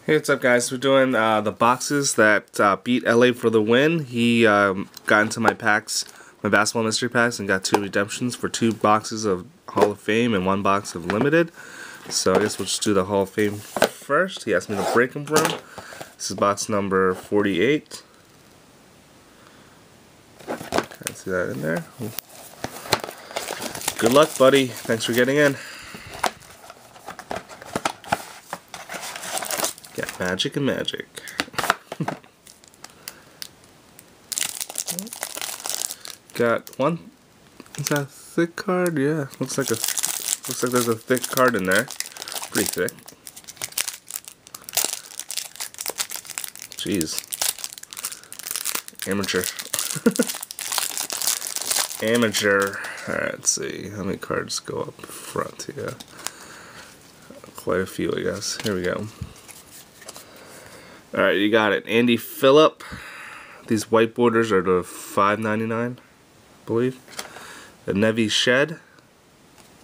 Hey, what's up, guys? We're doing the boxes that beat LA for the win. He got into my packs, my basketball mystery packs, and got 2 redemptions for 2 boxes of Hall of Fame and 1 box of Limited. So I guess we'll just do the Hall of Fame first. He asked me to break them for him. This is box number 48. Can't see that in there. Good luck, buddy. Thanks for getting in. Got magic and magic. Got one. Is that a thick card? Yeah, looks like there's a thick card in there. Pretty thick. Jeez. Amateur. Amateur. Alright, let's see. How many cards go up front here? Quite a few, I guess. Here we go. Alright, you got it. Andy Phillip. These white borders are the $5.99, I believe. The Nevi Shed,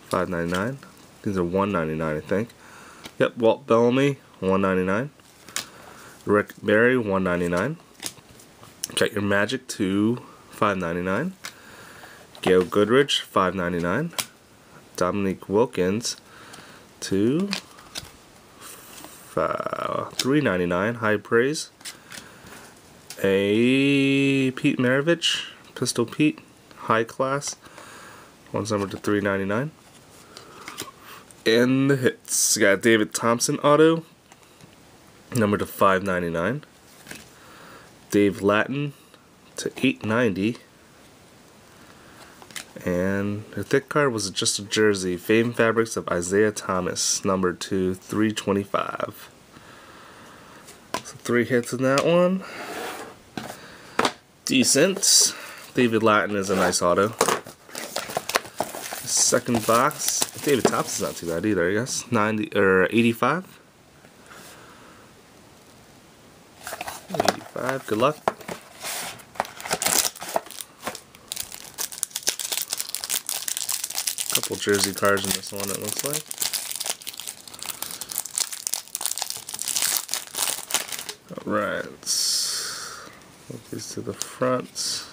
$5.99. These are $1.99, I think. Yep, Walt Bellamy, $1.99. Rick Barry, $1.99. Got your Magic to $5.99. Gail Goodrich, $5.99. Dominique Wilkins to $3.99. High praise. A Pete Maravich, Pistol Pete, high class. One's numbered to $3.99. And the hits. Got David Thompson auto, numbered to $5.99. Dave Latin to $8.90. And the thick card was just a jersey. Fame Fabrics of Isaiah Thomas, numbered to $3.25. So 3 hits in that one. Decent. David Latin is a nice auto. Second box. David Thompson's not too bad either, I guess. 90 or 85. 85. Good luck. Couple jersey cards in this one, it looks like. Alright, move these to the front.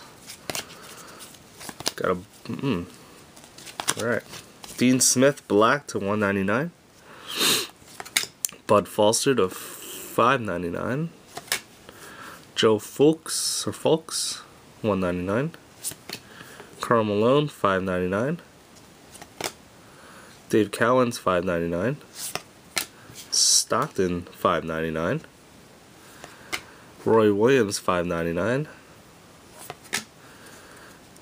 Got a alright. Dean Smith black to $1.99. Bud Foster to $5.99. Joe Fulks $1.99. Karl Malone $5.99. Dave Cowens $5.99. Stockton $5.99. Roy Williams $5.99.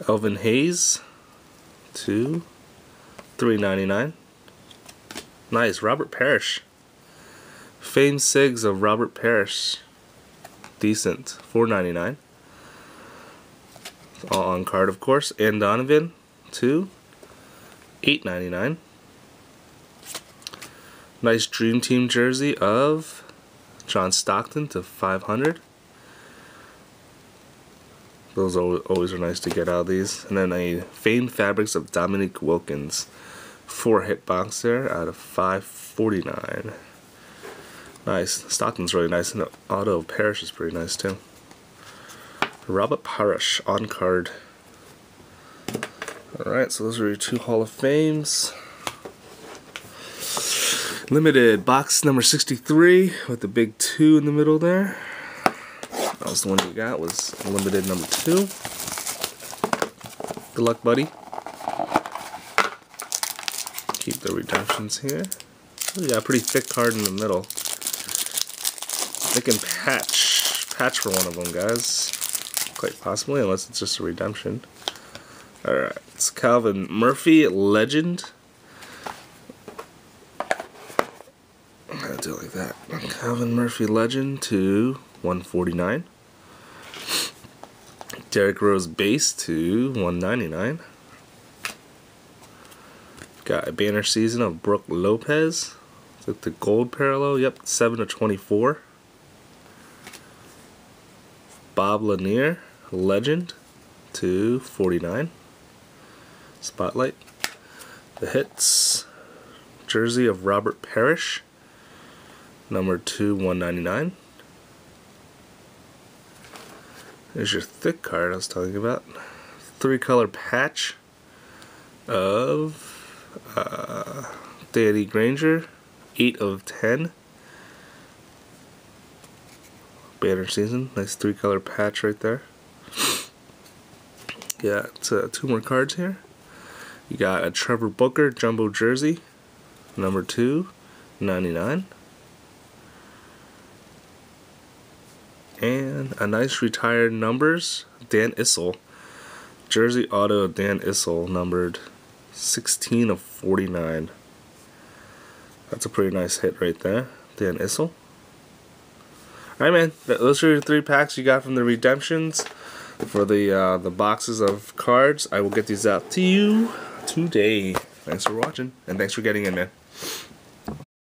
Elvin Hayes to $3.99. Nice. Robert Parrish. Fame Sigs of Robert Parrish. Decent. $4.99. All on card, of course. And Donovan to $8.99. Nice Dream Team jersey of John Stockton to $500. Those always are nice to get out of these. And then a Famed Fabrics of Dominique Wilkins. 4-hit box there out of $5.49. Nice. Stockton's really nice. And the auto of Parrish is pretty nice too. Robert Parrish on card. Alright, so those are your 2 Hall of Fames. Limited box number 63 with the big 2 in the middle there. That was the one you got, was limited number 2. Good luck, buddy. Keep the redemptions here. Oh, yeah, a pretty thick card in the middle. They can patch for one of them, guys. Quite possibly, unless it's just a redemption. Alright, it's Calvin Murphy, Legend. I'll do it like that. Calvin Murphy Legend to $149. Derrick Rose Base to $199. Got a banner season of Brooke Lopez. With the gold parallel, yep, 7/24. Bob Lanier Legend to $49. Spotlight. The hits. Jersey of Robert Parrish. Number 2, 199. There's your thick card I was talking about. 3-color patch of Danny Granger, 8 of 10. Banner season, nice 3-color patch right there. Yeah, it's 2 more cards here. You got a Trevor Booker jumbo jersey, number 2, 99. And a nice retired numbers, Dan Issel. Jersey auto Dan Issel, numbered 16 of 49. That's a pretty nice hit right there, Dan Issel. Alright, man, those are your 3 packs you got from the redemptions for the boxes of cards. I will get these out to you today. Thanks for watching, and thanks for getting in, man.